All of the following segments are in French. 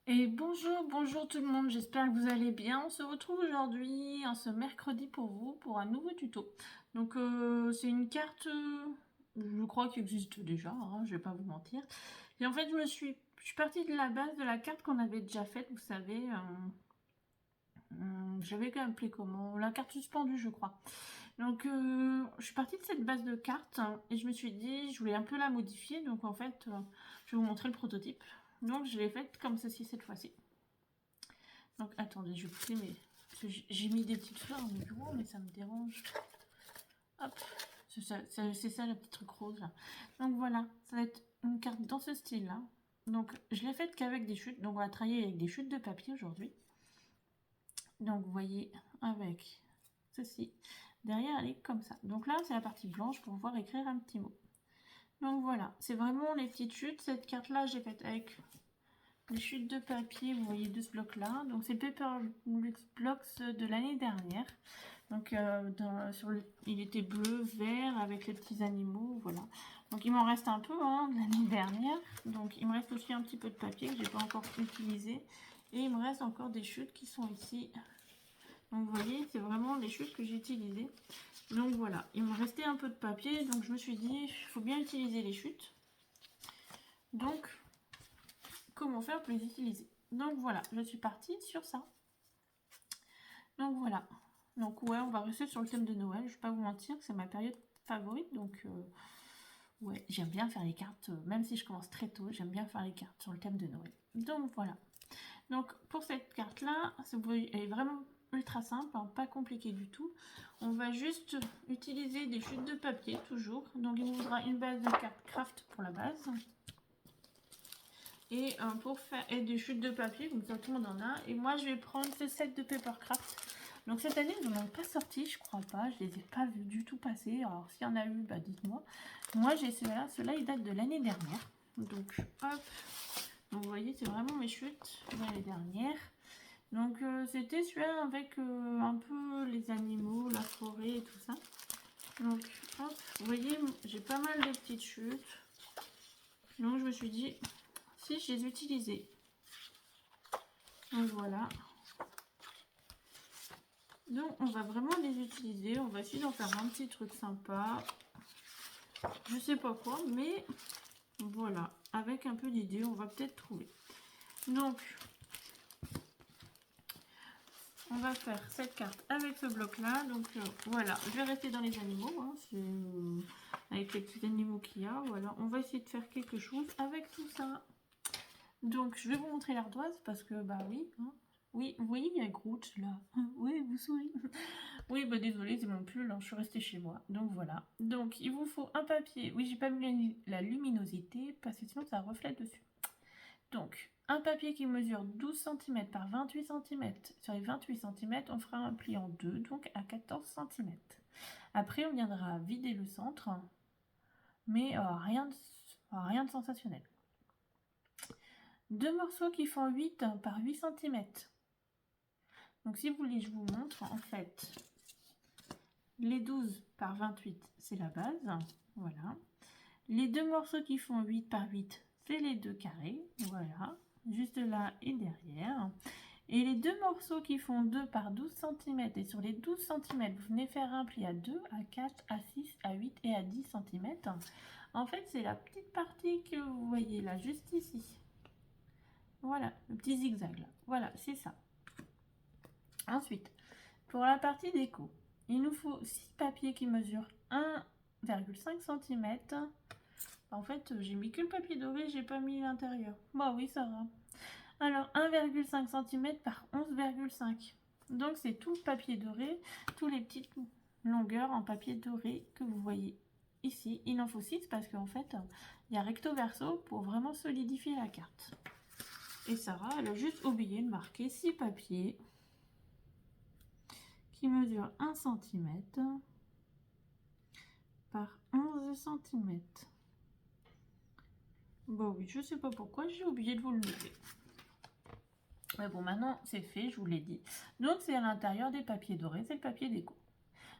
Et bonjour tout le monde, j'espère que vous allez bien. On se retrouve aujourd'hui, en ce mercredi pour vous, pour un nouveau tuto. Donc c'est une carte, je crois qui existe déjà, hein, je vais pas vous mentir. Et en fait je suis partie de la base de la carte qu'on avait déjà faite, vous savez. J'avais quand même appelé comment? La carte suspendue je crois. Donc je suis partie de cette base de cartes et je me suis dit, je voulais un peu la modifier. Donc en fait, je vais vous montrer le prototype. Donc je l'ai faite comme ceci cette fois-ci. Donc attendez, je vais pousser mes... J'ai mis des petites fleurs dans mon bureau, mais ça me dérange. Hop, c'est ça le petit truc rose là. Donc voilà, ça va être une carte dans ce style là. Donc je l'ai faite qu'avec des chutes, donc on va travailler avec des chutes de papier aujourd'hui. Donc vous voyez, avec ceci. Derrière elle est comme ça. Donc là c'est la partie blanche pour pouvoir écrire un petit mot. Donc voilà, c'est vraiment les petites chutes. Cette carte là j'ai faite avec les chutes de papier, vous voyez, de ce bloc là. Donc c'est Paper Blocks de l'année dernière. Donc il était bleu, vert avec les petits animaux, voilà. Donc il m'en reste un peu hein, de l'année dernière. Donc il me reste aussi un petit peu de papier que j'ai pas encore utilisé. Et il me reste encore des chutes qui sont ici. Donc vous voyez, c'est vraiment les chutes que j'ai utilisées. Donc voilà, il me restait un peu de papier, donc je me suis dit, il faut bien utiliser les chutes. Donc comment faire pour les utiliser? Donc voilà, je suis partie sur ça. Donc voilà. Donc ouais, on va rester sur le thème de Noël. Je vais pas vous mentir que c'est ma période favorite. Donc ouais, j'aime bien faire les cartes. Même si je commence très tôt, j'aime bien faire les cartes sur le thème de Noël. Donc voilà. Donc pour cette carte-là, elle est vraiment ultra simple, hein, pas compliqué du tout. On va juste utiliser des chutes de papier, toujours. Donc il nous faudra une base de carte craft pour la base. Et pour faire des chutes de papier, comme ça tout le monde en a. Et moi je vais prendre ce set de Papercraft. Donc cette année ils n'en ont pas sorti, je crois pas, je les ai pas vus du tout passer. Alors s'il y en a eu, bah dites-moi. Moi j'ai ceux-là, ceux-là ils datent de l'année dernière. Donc hop, donc vous voyez c'est vraiment mes chutes de l'année dernière. Donc c'était celui-là avec un peu les animaux, la forêt et tout ça. Donc hop, vous voyez j'ai pas mal de petites chutes. Donc je me suis dit, si je les utilisais. Donc voilà. Donc on va vraiment les utiliser. On va essayer d'en faire un petit truc sympa. Je sais pas quoi, mais voilà. Avec un peu d'idée, on va peut-être trouver. Donc on va faire cette carte avec ce bloc là. Donc voilà, je vais rester dans les animaux. Hein, avec les petits animaux qu'il y a. Voilà, on va essayer de faire quelque chose avec tout ça. Donc je vais vous montrer l'ardoise parce que bah oui. Hein, oui, vous voyez, il y a Groot là. Oui, vous souris. Oui, bah désolé, c'est mon pull, hein, je suis restée chez moi. Donc voilà. Donc il vous faut un papier. Oui, j'ai pas mis la luminosité parce que sinon ça reflète dessus. Donc un papier qui mesure 12 cm par 28 cm. Sur les 28 cm, on fera un pli en deux, donc à 14 cm. Après, on viendra vider le centre, mais rien de sensationnel. Deux morceaux qui font 8 par 8 cm. Donc si vous voulez, je vous montre. En fait, les 12 par 28, c'est la base. Voilà. Les deux morceaux qui font 8 par 8, c'est les deux carrés. Voilà. Juste là et derrière. Et les deux morceaux qui font 2 par 12 cm. Et sur les 12 cm, vous venez faire un pli à 2, à 4, à 6, à 8 et à 10 cm. En fait, c'est la petite partie que vous voyez là, juste ici. Voilà, le petit zigzag là. Voilà, c'est ça. Ensuite, pour la partie déco, il nous faut 6 papiers qui mesurent 1,5 cm. En fait, j'ai mis que le papier doré, j'ai pas mis l'intérieur. Bah oui, ça va. Alors, 1,5 cm par 11,5. Donc, c'est tout le papier doré, tous les petites longueurs en papier doré que vous voyez ici. Il en faut 6 parce qu'en fait, il y a recto verso pour vraiment solidifier la carte. Et Sarah, elle a juste oublié de marquer 6 papiers qui mesure 1 cm par 11 cm. Bon oui, je sais pas pourquoi, j'ai oublié de vous le noter. Mais bon, maintenant c'est fait, je vous l'ai dit. Donc c'est à l'intérieur des papiers dorés, c'est le papier déco.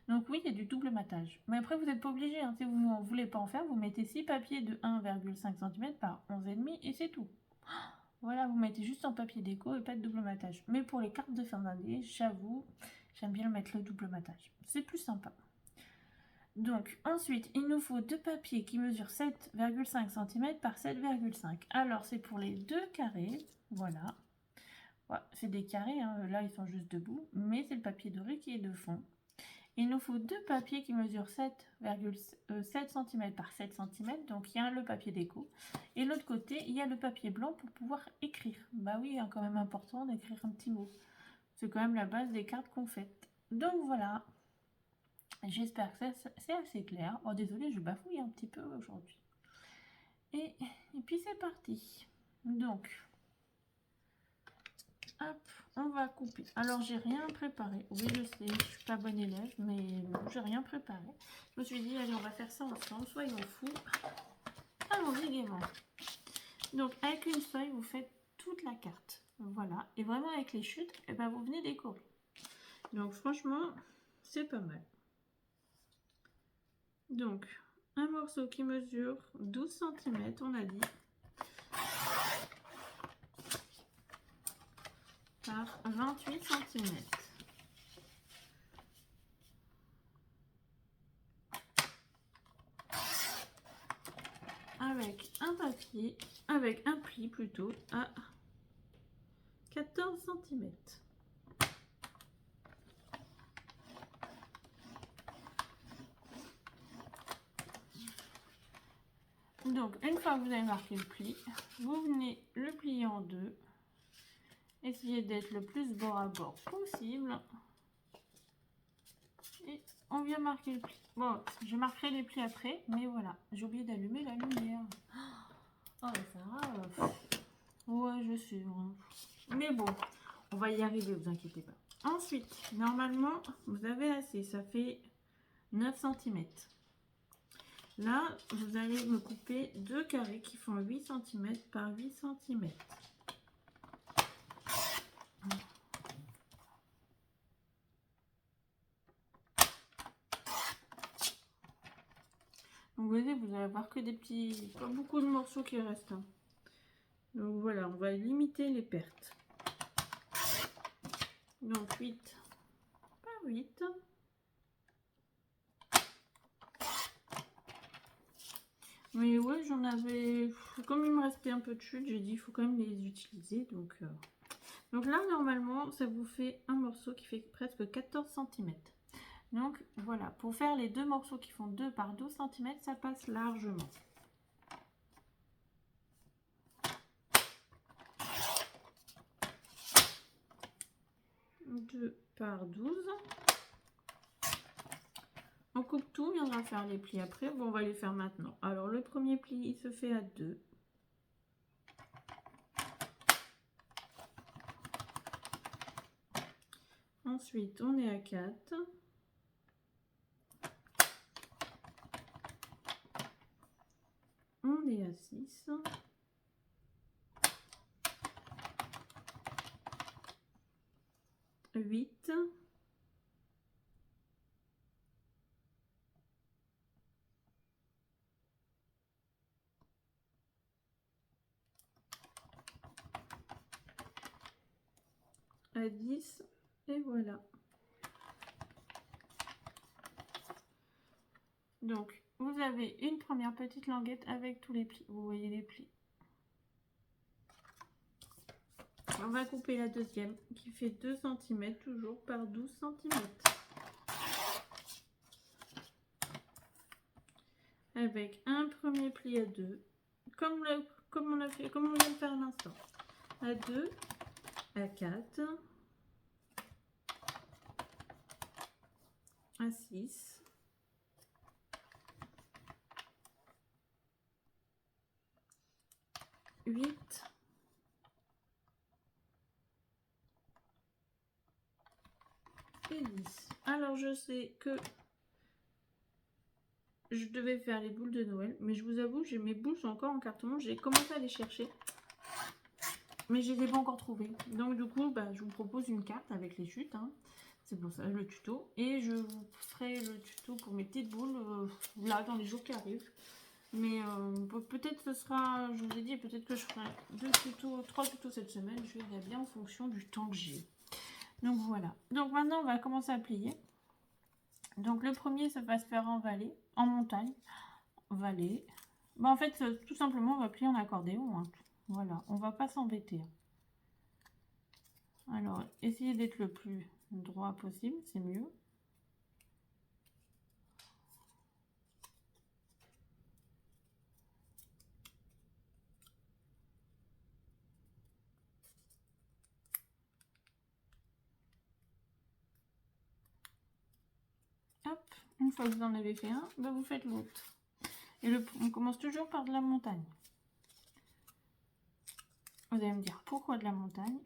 Donc oui, il y a du double matage. Mais après, vous n'êtes pas obligé, hein. Si vous ne voulez pas en faire, vous mettez 6 papiers de 1,5 cm par 11,5 et c'est tout. Voilà, vous mettez juste en papier déco et pas de double matage. Mais pour les cartes de fin d'année, j'avoue, j'aime bien mettre le double matage. C'est plus sympa. Donc, ensuite, il nous faut deux papiers qui mesurent 7,5 cm par 7,5. Alors, c'est pour les deux carrés. Voilà. Ouais, c'est des carrés, hein. Là, ils sont juste debout. Mais c'est le papier doré qui est de fond. Il nous faut deux papiers qui mesurent 7,7 cm par 7 cm. Donc, il y a le papier déco. Et de l'autre côté, il y a le papier blanc pour pouvoir écrire. Bah oui, hein, quand même important d'écrire un petit mot. C'est quand même la base des cartes qu'on fait. Donc, voilà. J'espère que c'est assez clair. Oh, désolé, je bafouille un petit peu aujourd'hui. Et puis, c'est parti. Donc, hop, on va couper. Alors, j'ai rien préparé. Oui, je sais, je suis pas bonne élève, mais non, j'ai rien préparé. Je me suis dit, allez, on va faire ça ensemble. Soyons fous. Allons-y gaiement. Donc, avec une feuille, vous faites toute la carte. Voilà. Et vraiment, avec les chutes, eh ben, vous venez décorer. Donc, franchement, c'est pas mal. Donc, un morceau qui mesure 12 cm, on a dit, par 28 cm. Avec un papier, avec un pli plutôt, à 14 cm. Donc, une fois que vous avez marqué le pli, vous venez le plier en deux. Essayez d'être le plus bord à bord possible. Et on vient marquer le pli. Bon, je marquerai les plis après, mais voilà. J'ai oublié d'allumer la lumière. Oh, Sarah, ouais, je sais. Hein. Mais bon, on va y arriver, vous inquiétez pas. Ensuite, normalement, vous avez assez. Ça fait 9 cm. Là, vous allez me couper deux carrés qui font 8 cm par 8 cm. Donc, vous voyez, vous allez avoir que des petits, pas beaucoup de morceaux qui restent. Hein. Donc voilà, on va limiter les pertes. Donc 8 par 8. Mais ouais, j'en avais... Comme il me restait un peu de chute, j'ai dit il faut quand même les utiliser. Donc là, normalement, ça vous fait un morceau qui fait presque 14 cm. Donc voilà, pour faire les deux morceaux qui font 2 par 12 cm, ça passe largement. 2 par 12. On coupe tout, on viendra faire les plis après. Bon, on va les faire maintenant. Alors, le premier pli, il se fait à 2. Ensuite, on est à 4. On est à 6. 8. 10 et voilà. Donc, vous avez une première petite languette avec tous les plis. Vous voyez les plis. On va couper la deuxième qui fait 2 cm toujours par 12 cm. Avec un premier pli à 2, comme on vient de faire à l'instant. À 2, à 4, à 6, « 8, et 10. Alors, je sais que je devais faire les boules de Noël, mais je vous avoue, mes boules sont encore en carton. J'ai commencé à les chercher, mais je ne les ai pas encore trouvées. Donc, du coup, bah, je vous propose une carte avec les chutes. Hein. C'est pour ça le tuto. Et je vous ferai le tuto pour mes petites boules là dans les jours qui arrivent. Mais peut-être ce sera, je vous ai dit, peut-être que je ferai 3 tutos cette semaine. Je verrai bien en fonction du temps que j'ai. Donc voilà. Donc maintenant, on va commencer à plier. Donc le premier, ça va se faire en vallée, en montagne, vallée. Bah, en fait, tout simplement, on va plier en accordéon. Hein. Voilà, on va pas s'embêter. Alors, essayez d'être le plus droit possible, c'est mieux. Hop, une fois que vous en avez fait un, bah, vous faites l'autre. Et on commence toujours par de la montagne. Vous allez me dire pourquoi de la montagne?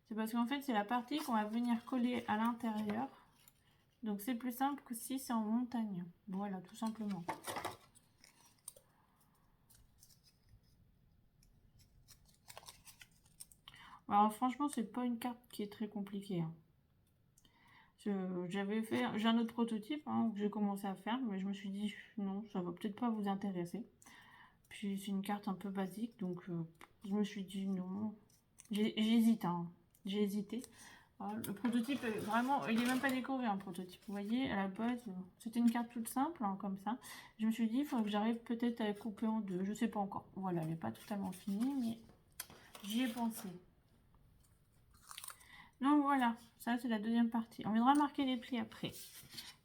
C'est parce qu'en fait, c'est la partie qu'on va venir coller à l'intérieur. Donc, c'est plus simple que si c'est en montagne. Voilà, tout simplement. Alors, franchement, c'est pas une carte qui est très compliquée. Hein. J'ai un autre prototype hein, que j'ai commencé à faire, mais je me suis dit non, ça va peut-être pas vous intéresser. Puis c'est une carte un peu basique, donc je me suis dit non. J'hésite, hein. J'ai hésité. Alors, le prototype, vraiment, il n'est même pas décoré un prototype. Vous voyez, à la base, c'était une carte toute simple, hein, comme ça. Je me suis dit, il faudrait que j'arrive peut-être à la couper en deux. Je sais pas encore. Voilà, elle n'est pas totalement finie, mais j'y ai pensé. Donc voilà, ça c'est la deuxième partie. On viendra marquer les plis après.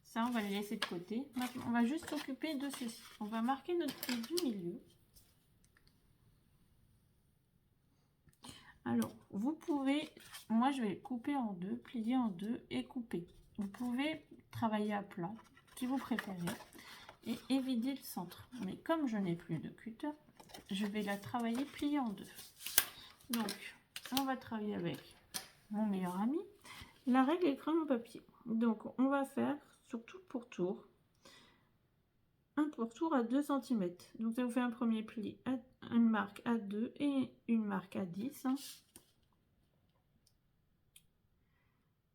Ça, on va les laisser de côté. Maintenant, on va juste s'occuper de ceci. On va marquer notre pli du milieu. Alors, vous pouvez, moi je vais couper en deux, plier en deux et couper. Vous pouvez travailler à plat, si vous préférez, et éviter le centre. Mais comme je n'ai plus de cutter, je vais la travailler pliée en deux. Donc, on va travailler avec mon meilleur ami. La règle est crème au papier. Donc, on va faire sur tout pourtour, un pourtour à 2 cm. Donc, ça vous fait un premier pli, une marque à 2 et une marque à 10. Hein.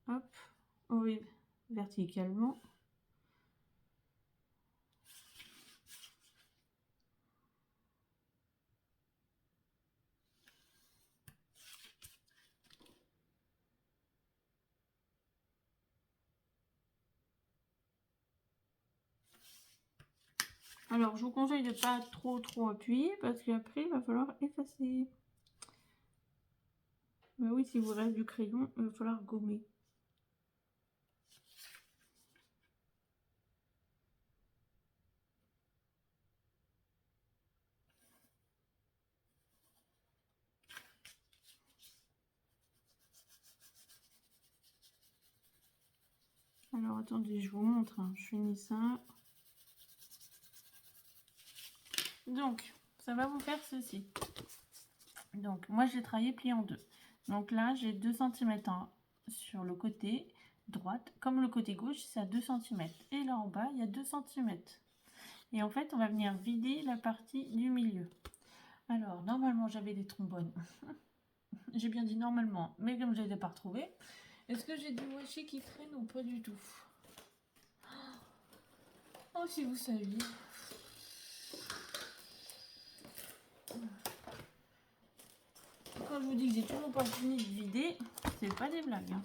Hop, oui, verticalement. Alors, je vous conseille de ne pas trop appuyer parce qu'après, il va falloir effacer. Mais oui, si vous reste du crayon, il va falloir gommer. Alors, attendez, je vous montre. Hein. Je finis ça. Donc, ça va vous faire ceci. Donc, moi, j'ai travaillé plié en deux. Donc là, j'ai 2 cm sur le côté droite. Comme le côté gauche, c'est à 2 cm. Et là en bas, il y a 2 cm. Et en fait, on va venir vider la partie du milieu. Alors, normalement, j'avais des trombones. J'ai bien dit normalement, mais comme je ne les ai pas retrouvés. Est-ce que j'ai du washi qui traîne ou pas du tout? Oh, si vous saviez. Quand je vous dis que j'ai toujours pas fini de vider, c'est pas des blagues. Hein.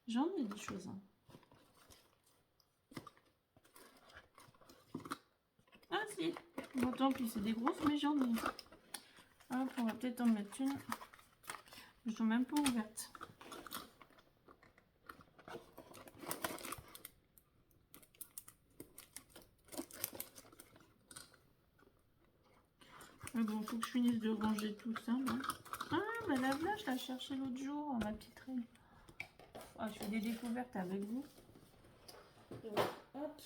J'en ai des choses. Hein. Ah si, bon tant pis, c'est des grosses, mais j'en ai. Hop, on va peut-être en mettre une. Je sont même pas ouvertes. Mais bon, faut que je finisse de ranger tout ça. Là. Ah, bah la voilà, je la cherchais l'autre jour, ma petite reine. Ah, je fais des découvertes avec vous. Donc, hop.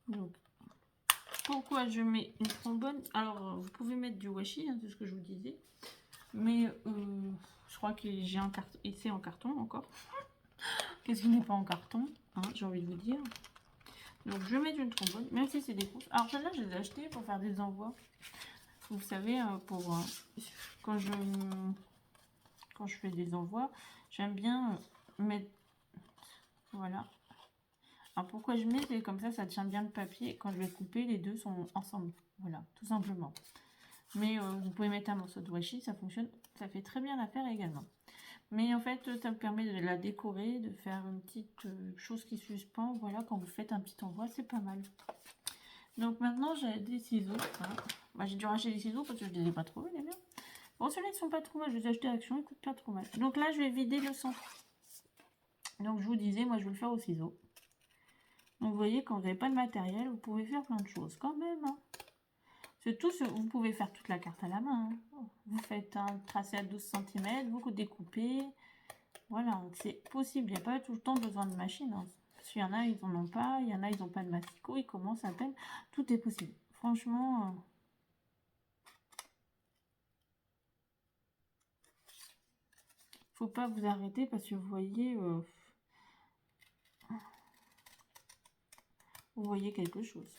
Donc, pourquoi je mets une trombone? Alors, vous pouvez mettre du washi, hein, c'est ce que je vous disais. Mais je crois que j'ai un carton. Et c'est en carton encore. Qu'est-ce qui n'est pas en carton, hein, j'ai envie de vous dire. Donc, je vais mettre une trombone, même si c'est des grosses. Alors, celle-là, je les ai achetées pour faire des envois. Vous savez, pour quand je fais des envois, j'aime bien mettre, voilà, Alors pourquoi je mets, c'est comme ça tient bien le papier. Quand je vais couper, les deux sont ensemble. Voilà, tout simplement. Mais vous pouvez mettre un morceau de washi, ça fonctionne, ça fait très bien l'affaire également. Mais en fait, ça me permet de la décorer, de faire une petite chose qui suspend. Voilà, quand vous faites un petit envoi, c'est pas mal. Donc maintenant, j'ai des ciseaux. Voilà. Bah, j'ai dû racheter les ciseaux parce que je ne les ai pas trouvés, les miens. Bon, ceux-là, ils sont pas trop mal. Je les ai achetés à Action, ils coûtent pas trop mal. Donc là, je vais vider le centre. Donc je vous disais, moi, je vais le faire au ciseau. Donc vous voyez, quand vous n'avez pas de matériel, vous pouvez faire plein de choses quand même. Hein. C'est tout, vous pouvez faire toute la carte à la main. Hein. Vous faites un tracé à 12 cm, vous découpez. Voilà, c'est possible. Il n'y a pas tout le temps besoin de machine. Hein. Parce qu'il y en a, ils n'en ont pas. Il y en a, ils n'ont pas de massicot. Ils commencent à peine. Tout est possible. Franchement... faut pas vous arrêter parce que vous voyez quelque chose.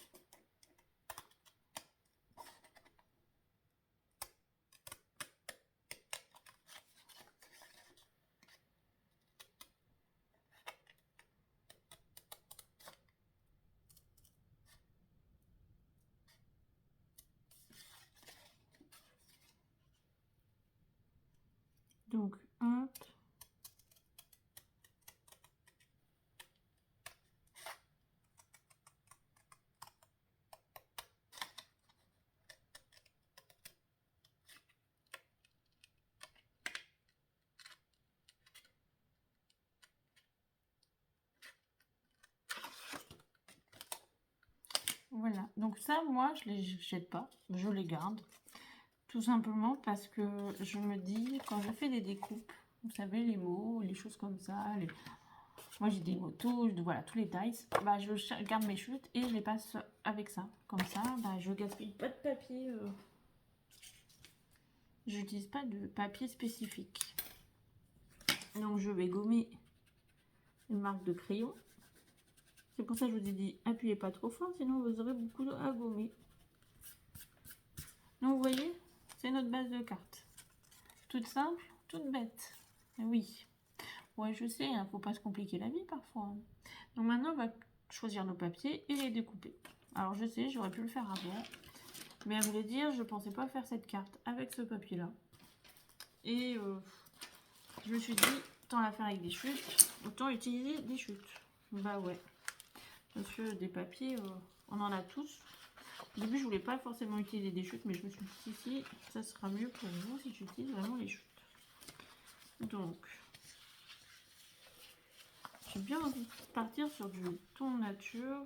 Donc, hop. Voilà, donc ça, moi, je les jette pas, je les garde. Tout simplement parce que je me dis, quand je fais des découpes, vous savez, les mots, les choses comme ça, moi j'ai des motos, voilà, tous les dice, bah, je garde mes chutes et je les passe avec ça. Comme ça, bah, je gaspille pas de papier, j'utilise pas de papier spécifique. Donc je vais gommer une marque de crayon. C'est pour ça que je vous ai dit, appuyez pas trop fort, sinon vous aurez beaucoup à gommer. Donc vous voyez, c'est notre base de carte. Toute simple, toute bête. Oui. Ouais, je sais, hein, faut pas se compliquer la vie parfois. Donc maintenant, on va choisir nos papiers et les découper. Alors je sais, j'aurais pu le faire avant. Mais à vrai dire, je pensais pas faire cette carte avec ce papier-là. Et je me suis dit, tant la faire avec des chutes, autant utiliser des chutes. Bah ouais. Parce que des papiers, on en a tous. Au début, je voulais pas forcément utiliser des chutes, mais je me suis dit, si, ça sera mieux pour vous si j'utilise vraiment les chutes. Donc, j'ai bien envie de partir sur du ton nature.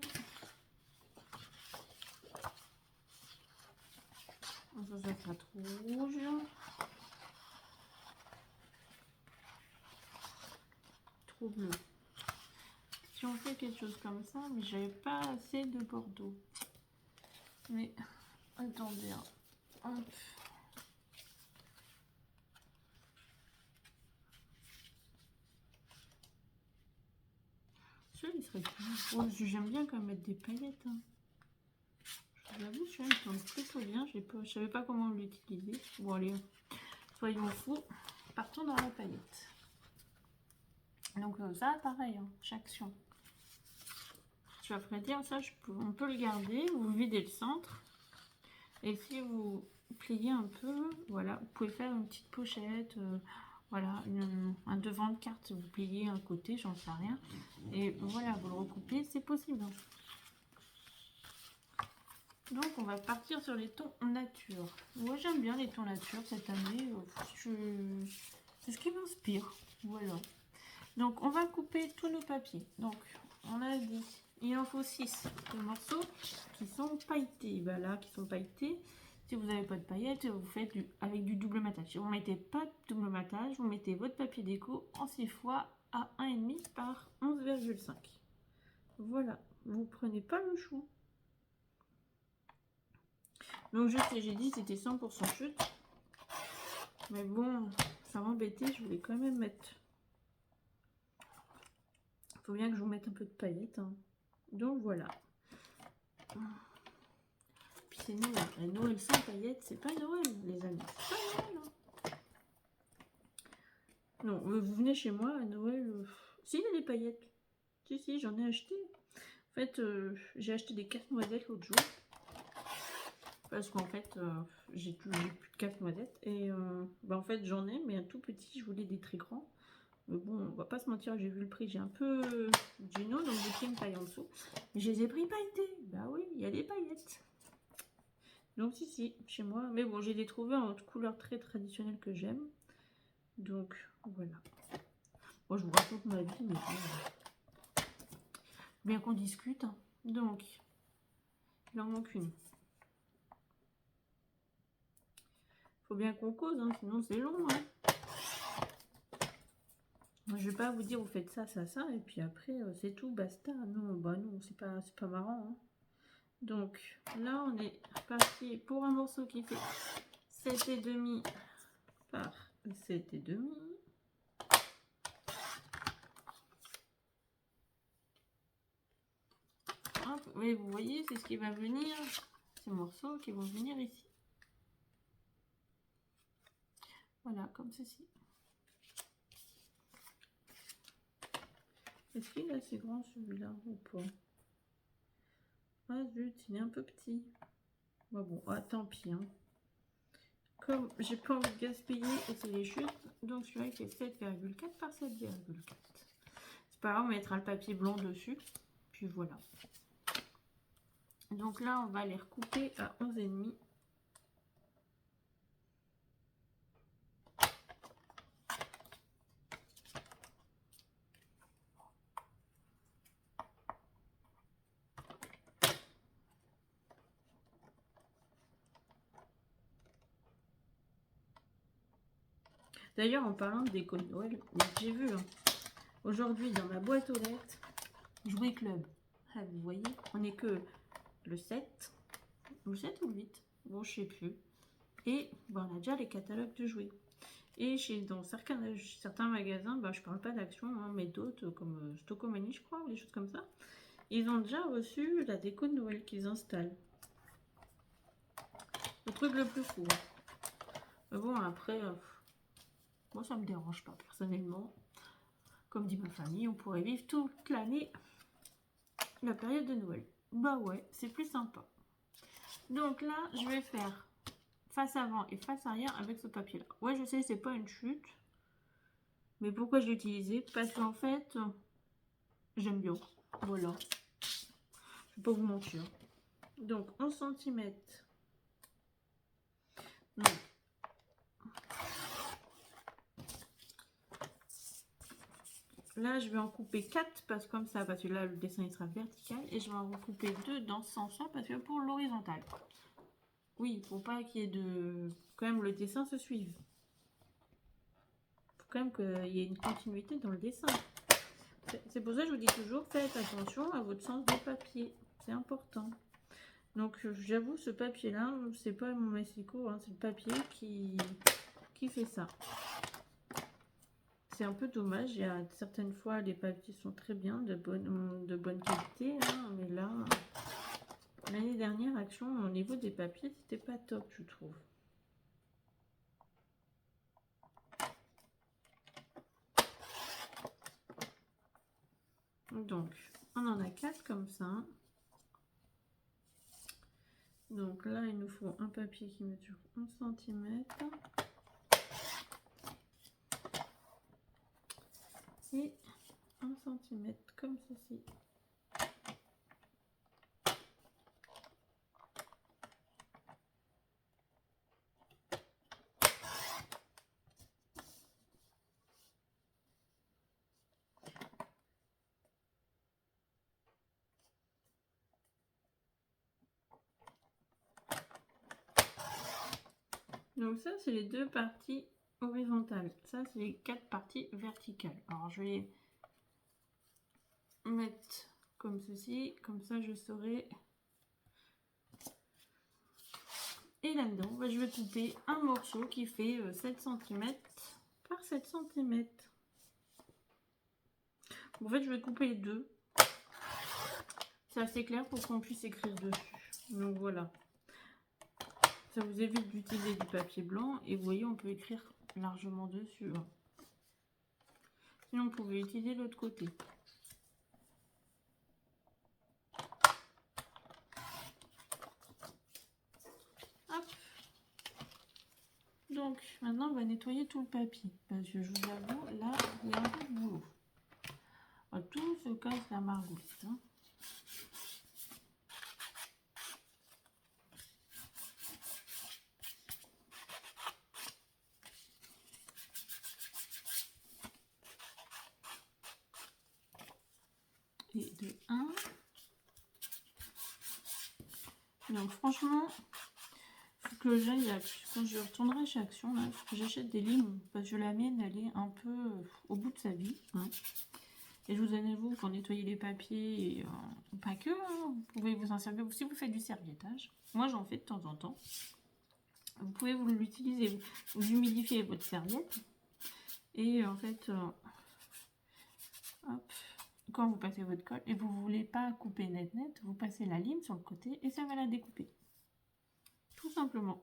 Ça sera trop rouge. Trop bleu. Si on fait quelque chose comme ça, mais j'avais pas assez de bordeaux. Mais attendez, hein. Hop. Celui-là, il serait cool. Oh, j'aime bien quand même mettre des paillettes. Hein. Je vous avoue, celui-là, il tombe plutôt bien. Je savais pas comment l'utiliser. Bon, allez, soyons fous. Partons dans la paillette. Donc ça, pareil, hein, chaque action. Je vais dire ça, on peut le garder. Vous videz le centre. Et si vous pliez un peu, voilà, vous pouvez faire une petite pochette. Voilà, un devant de carte, vous pliez un côté, j'en sais rien. Et voilà, vous le recoupez, c'est possible. Donc, on va partir sur les tons nature. Moi, j'aime bien les tons nature cette année. C'est ce qui m'inspire. Voilà. Donc, on va couper tous nos papiers. Donc, on a dit, il en faut 6 morceaux qui sont pailletés. Voilà, qui sont pailletés. Si vous n'avez pas de paillettes, vous faites avec du double matage. Si vous ne mettez pas de double matage, vous mettez votre papier déco en 6 fois à 1,5 par 11,5. Voilà, vous prenez pas le chou. Donc je sais, j'ai dit c'était 100% chute. Mais bon, ça m'embêtait, je voulais quand même mettre. Il faut bien que je vous mette un peu de paillettes. Hein. Donc voilà. Puis c'est Noël. Et Noël sans paillettes, c'est pas Noël, les amis. C'est pas Noël. Hein. Non, vous venez chez moi à Noël. Si, il y a des paillettes. Si, j'en ai acheté. En fait, j'ai acheté des casse-noisettes l'autre jour. Parce qu'en fait, j'ai plus de casse-noisettes. Et bah, en fait, j'en ai, mais un tout petit. Je voulais des très grands. Mais bon, on va pas se mentir, j'ai vu le prix. J'ai un peu Gino, donc j'ai pris une taille en dessous. Mais je les ai pris pailletés. Bah oui, il y a des paillettes. Donc si, chez moi. Mais bon, j'ai les trouvés en couleur très traditionnelle que j'aime. Donc voilà. Moi, je vous raconte ma vie, mais bien qu'on discute. Donc, il en manque une. Faut bien qu'on cause, hein, sinon c'est long. Hein. Je vais pas vous dire vous faites ça, ça, ça, et puis après c'est tout, basta. Non, bah non, c'est pas marrant. Hein. Donc là, on est parti pour un morceau qui fait 7,5 par 7,5. Oui, vous voyez, c'est ce qui va venir. Ces morceaux qui vont venir ici. Voilà, comme ceci. Est-ce qu'il est assez grand celui-là ou pas? Ah zut, il est un peu petit. Bah bon, ah, tant pis. Hein. Comme j'ai pas envie de gaspiller et c'est les chutes, donc celui-là il fait 7,4 par 7,4. C'est pas grave, on mettra le papier blanc dessus. Puis voilà. Donc là, on va les recouper à 11,5. D'ailleurs, en parlant de déco de Noël, j'ai vu hein, aujourd'hui dans ma boîte aux lettres, Jouet Club. Ah, vous voyez, on n'est que le 7 ou le 8, bon, je sais plus. Et bon, on a déjà les catalogues de jouets. Et dans certains magasins, bah, je parle pas d'Action, hein, mais d'autres comme Stocomanie, je crois, ou des choses comme ça. Ils ont déjà reçu la déco de Noël qu'ils installent. Le truc le plus fou. Mais bon, après, moi ça me dérange pas personnellement. Comme dit ma famille, on pourrait vivre toute l'année la période de Noël. Bah ouais, c'est plus sympa. Donc là, je vais faire face avant et face arrière avec ce papier-là. Ouais, je sais, c'est pas une chute. Mais pourquoi je l'ai utilisé? Parce qu'en fait, j'aime bien. Voilà. Je vais pas vous mentir. Donc, 11 cm. Donc, là, je vais en couper 4 parce que comme ça, parce que là, le dessin il sera vertical. Et je vais en recouper 2 dans ce sens-là parce que pour l'horizontal. Oui, pour pas qu'il y ait de... Quand même, le dessin se suive. Faut quand même qu'il y ait une continuité dans le dessin. C'est pour ça que je vous dis toujours, faites attention à votre sens de papier. C'est important. Donc, j'avoue, ce papier-là, c'est pas mon Messico, hein, c'est le papier qui fait ça. C'est un peu dommage. Il y a certaines fois, les papiers sont très bien, de bonne qualité. Hein, mais là, l'année dernière, Action, au niveau des papiers, c'était pas top, je trouve. Donc, on en a 4 comme ça. Donc là, il nous faut un papier qui mesure 11 cm. Et 1 cm comme ceci. Donc ça, c'est les 2 parties horizontales. Ça, c'est les 4 parties verticales. Alors, je vais mettre comme ceci. Comme ça, je saurai. Et là-dedans, bah, je vais couper un morceau qui fait 7 cm par 7 cm. En fait, je vais couper les deux. C'est assez clair pour qu'on puisse écrire dessus. Donc voilà. Ça vous évite d'utiliser du papier blanc. Et vous voyez, on peut écrire largement dessus. Hein. Sinon, on pouvait utiliser l'autre côté. Donc, maintenant, on va nettoyer tout le papier. Parce que je vous avoue, là, il y a un peu de boulot. Tout se casse la margoulette. Hein. Et de 1. Donc, franchement, faut que j'aille, quand je retournerai chez Action, là, faut que j'achète des limes. Parce que la mienne, elle est un peu au bout de sa vie. Hein. Et je vous avoue, quand nettoyez les papiers, et, pas que, hein, vous pouvez vous en servir si vous faites du serviettage. Moi, j'en fais de temps en temps. Vous pouvez vous l'utiliser, vous humidifiez votre serviette. Et en fait, hop, quand vous passez votre colle et vous ne voulez pas couper net, vous passez la lime sur le côté et ça va la découper. Tout simplement.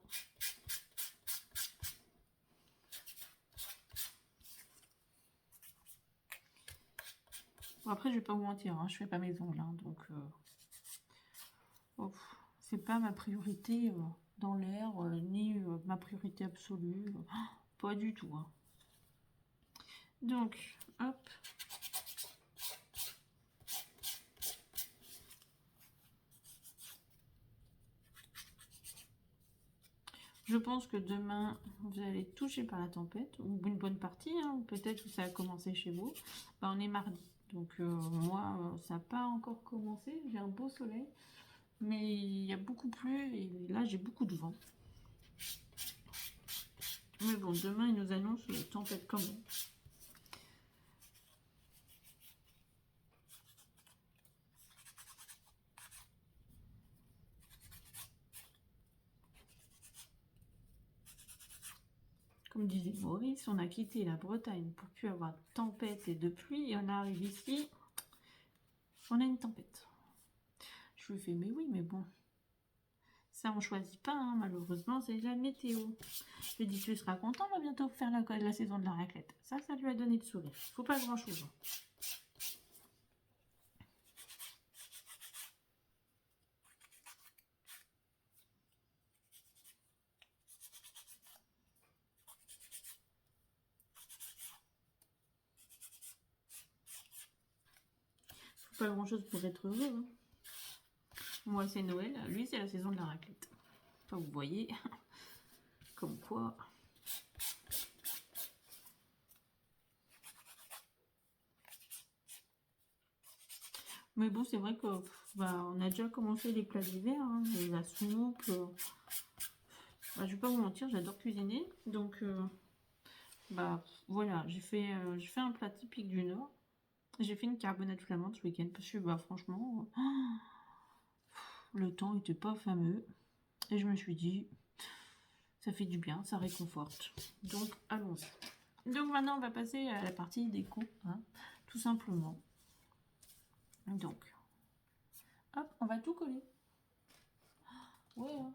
Bon, après, je vais pas vous mentir, hein, je fais pas mes ongles, hein, donc c'est pas ma priorité dans l'air, ni ma priorité absolue, pas du tout. Hein. Donc, hop. Je pense que demain, vous allez être touché par la tempête, ou une bonne partie, hein, peut-être que ça a commencé chez vous. Bah, on est mardi, donc moi, ça n'a pas encore commencé, j'ai un beau soleil, mais il y a beaucoup plu, et là, j'ai beaucoup de vent. Mais bon, demain, ils nous annoncent la tempête quand même. Comme disait Maurice, on a quitté la Bretagne pour plus avoir de tempête et de pluie, et on arrive ici, on a une tempête. Je lui fais, mais oui, mais bon, ça on choisit pas, hein, malheureusement, c'est la météo. Je lui dis, tu seras content, on va bientôt faire la saison de la raclette. Ça lui a donné le sourire. Faut pas grand chose. Faut pas grand chose pour être heureux. Hein. Moi c'est Noël, lui c'est la saison de la raclette. Enfin, vous voyez, comme quoi. Mais bon, c'est vrai que on a déjà commencé les plats d'hiver, hein, la soupe. Je vais pas vous mentir, j'adore cuisiner, donc voilà, j'ai fait un plat typique du Nord. J'ai fait une carbonate flamande ce week-end parce que franchement, le temps était pas fameux et je me suis dit, ça fait du bien, ça réconforte. Donc allons-y. Donc maintenant, on va passer à la partie déco, hein, tout simplement. Donc, hop, on va tout coller. Ouais, hein.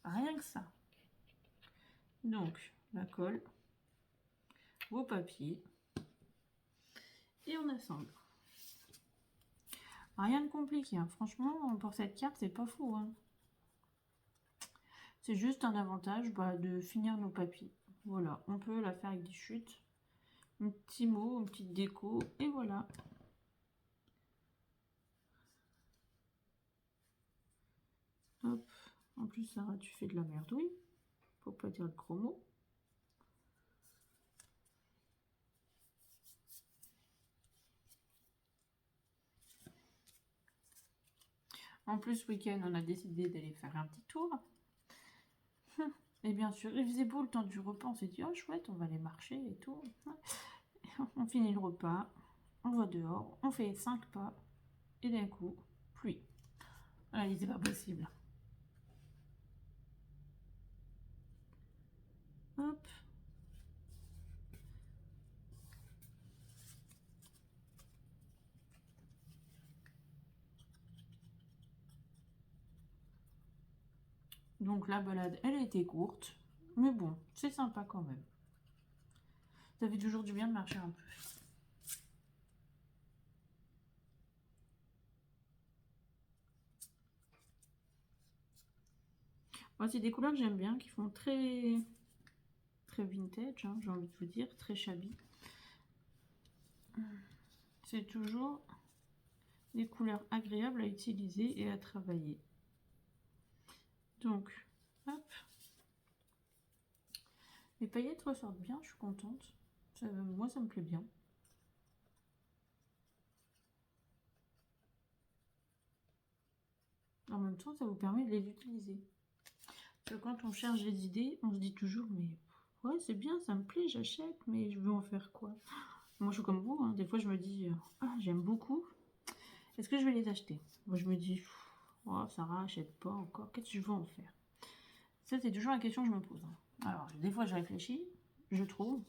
Rien que ça. Donc, la colle, vos papiers, et on assemble. Rien de compliqué, hein. Franchement, pour cette carte, c'est pas fou. Hein. C'est juste un avantage de finir nos papiers. Voilà, on peut la faire avec des chutes. Un petit mot, une petite déco, et voilà. Hop. En plus, Sarah, tu fais de la merdouille. Faut pas dire de gros mots. En plus, ce week-end, on a décidé d'aller faire un petit tour. Et bien sûr, il faisait beau le temps du repas. On s'est dit, oh chouette, on va aller marcher et tout. On finit le repas, on va dehors, on fait 5 pas. Et d'un coup, pluie. Voilà, c'est pas possible. Hop. Donc la balade, elle a été courte. Mais bon, c'est sympa quand même. Ça fait toujours du bien de marcher un peu. Moi, c'est des couleurs que j'aime bien, qui font très très vintage, hein, j'ai envie de vous dire, très shabby. C'est toujours des couleurs agréables à utiliser et à travailler. Donc, hop. Les paillettes ressortent bien, je suis contente. Moi, ça me plaît bien. En même temps, ça vous permet de les utiliser. Parce que quand on cherche des idées, on se dit toujours, mais ouais, c'est bien, ça me plaît, j'achète, mais je veux en faire quoi? Moi, je suis comme vous, hein, des fois, je me dis, ah, j'aime beaucoup, est-ce que je vais les acheter? Moi, je me dis, oh, Sarah, achète pas encore, qu'est-ce que je veux en faire? Ça, c'est toujours la question que je me pose. Hein. Alors, des fois, je réfléchis, je trouve.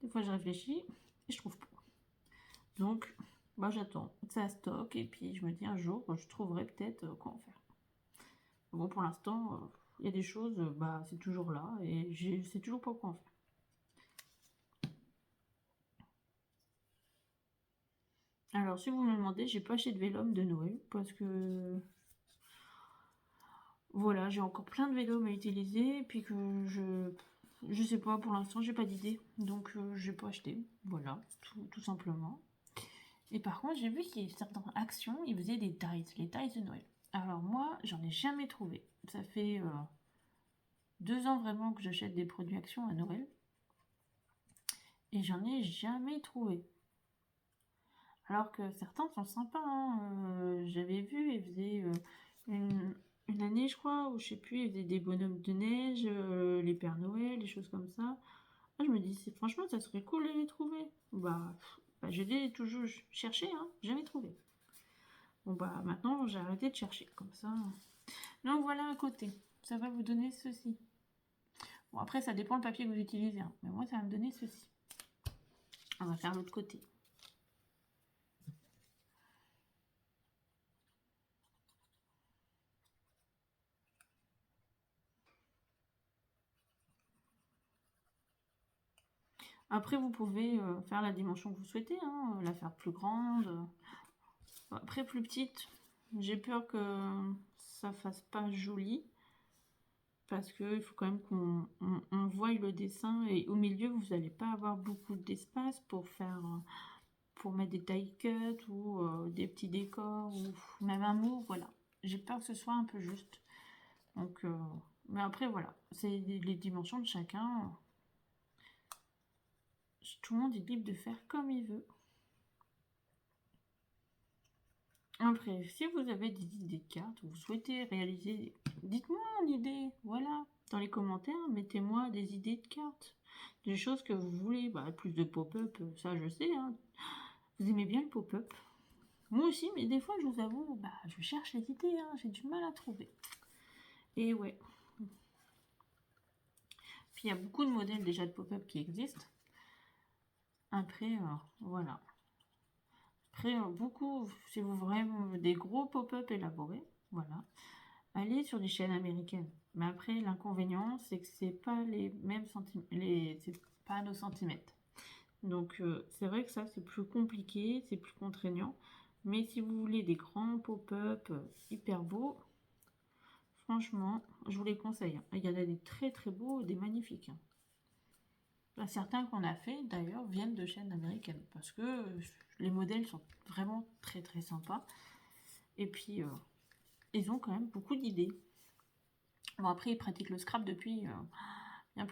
Des fois, je réfléchis et je trouve pas. Donc, bah, j'attends. Ça stocke et puis je me dis un jour, je trouverai peut-être quoi en faire. Bon, pour l'instant, il y a des choses, bah, c'est toujours là et je sais toujours pas quoi en faire. Alors, si vous me demandez, j'ai pas acheté de vélum de Noël parce que voilà, j'ai encore plein de vélum à utiliser et puis que je sais pas pour l'instant, j'ai pas d'idée donc j'ai pas acheté. Voilà, tout simplement. Et par contre, j'ai vu qu'il y a certaines actions, ils faisaient des dies, les dies de Noël. Alors moi, j'en ai jamais trouvé. Ça fait 2 ans vraiment que j'achète des produits actions à Noël et j'en ai jamais trouvé. Alors que certains sont sympas. Hein. J'avais vu, ils faisaient une année, je crois, où je sais plus, ils faisaient des bonhommes de neige, les Pères Noël, des choses comme ça. Ah, je me dis, franchement, ça serait cool de les trouver. Bah je l'ai toujours cherché, hein, jamais trouvé. Bon, bah maintenant, j'ai arrêté de chercher comme ça. Donc voilà un côté. Ça va vous donner ceci. Bon, après, ça dépend le papier que vous utilisez. Hein, mais moi, ça va me donner ceci. On va faire l'autre côté. Après, vous pouvez faire la dimension que vous souhaitez, hein, la faire plus grande. Après, plus petite, j'ai peur que ça fasse pas joli. Parce qu'il faut quand même qu'on voie le dessin. Et au milieu, vous n'allez pas avoir beaucoup d'espace pour faire... pour mettre des die cuts ou des petits décors ou même un mot, voilà. J'ai peur que ce soit un peu juste. Donc, mais après, voilà. C'est les dimensions de chacun. Tout le monde est libre de faire comme il veut. Après, si vous avez des idées de cartes, vous souhaitez réaliser, dites-moi une idée, voilà, dans les commentaires, mettez-moi des idées de cartes, des choses que vous voulez, bah, plus de pop-up, ça je sais, hein. Vous aimez bien le pop-up. Moi aussi, mais des fois, je vous avoue, bah, je cherche les idées, hein, j'ai du mal à trouver. Et ouais. Puis il y a beaucoup de modèles déjà de pop-up qui existent. Après, voilà. Après, beaucoup, si vous voulez des gros pop-up élaborés, voilà, allez sur des chaînes américaines. Mais après, l'inconvénient, c'est que c'est pas les mêmes centimètres, c'est pas nos centimètres. Donc, c'est vrai que ça, c'est plus compliqué, c'est plus contraignant. Mais si vous voulez des grands pop-up hyper beaux, franchement, je vous les conseille. Hein. Il y en a des très très beaux, des magnifiques. Hein. Là, certains qu'on a fait, d'ailleurs, viennent de chaînes américaines. Parce que les modèles sont vraiment très très sympas. Et puis, ils ont quand même beaucoup d'idées. Bon, après, ils pratiquent le scrap depuis bien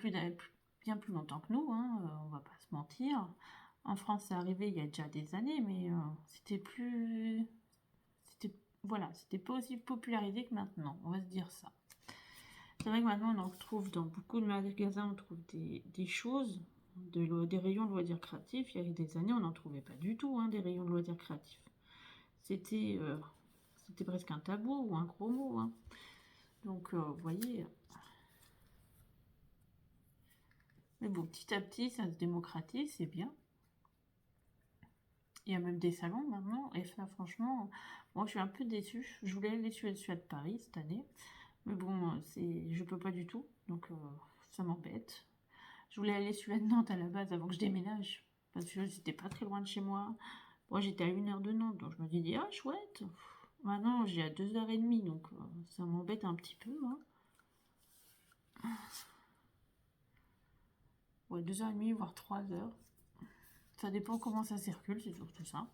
plus longtemps que nous, hein, on va pas se mentir. En France, c'est arrivé il y a déjà des années, mais c'était plus... C'était pas aussi popularisé que maintenant, on va se dire ça. C'est vrai que maintenant, on en retrouve dans beaucoup de magasins, on trouve des choses, des rayons de loisirs créatifs. Il y a des années, on n'en trouvait pas du tout, hein, des rayons de loisirs créatifs. C'était presque un tabou ou un gros mot. Hein. Donc, vous voyez... Mais bon, petit à petit, ça se démocratise, c'est bien. Il y a même des salons maintenant, et ça, franchement, moi, je suis un peu déçue. Je voulais aller sur celui de Paris cette année, mais bon, je peux pas du tout, donc ça m'embête. Je voulais aller sur de Nantes à la base avant que je déménage, parce que c'était pas très loin de chez moi. Moi, j'étais à 1 heure de Nantes, donc je me dis, ah, chouette. Maintenant, j'ai à 2h30, donc ça m'embête un petit peu. Hein. Ouais, 2h30, voire 3h. Ça dépend comment ça circule, c'est surtout ça.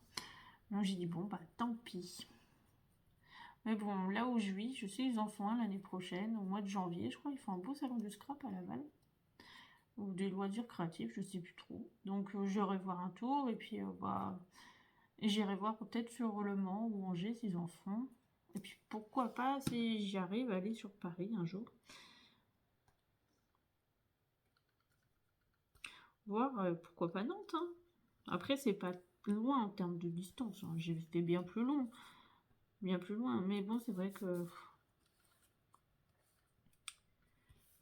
Donc j'ai dit, bon, bah tant pis. Mais bon, là où je vis, je sais qu'ils en font un l'année prochaine, au mois de janvier. Je crois qu'ils font un beau salon du scrap à Laval. Ou des loisirs créatifs, je sais plus trop. Donc j'irai voir un tour, et puis bah, j'irai voir peut-être sur Le Mans ou Angers s'ils en font. Et puis pourquoi pas, si j'y arrive, à aller sur Paris un jour. Voir, pourquoi pas Nantes, hein. Après, c'est pas loin en termes de distance, hein. J'ai fait bien plus long. Bien plus loin. Mais bon, c'est vrai que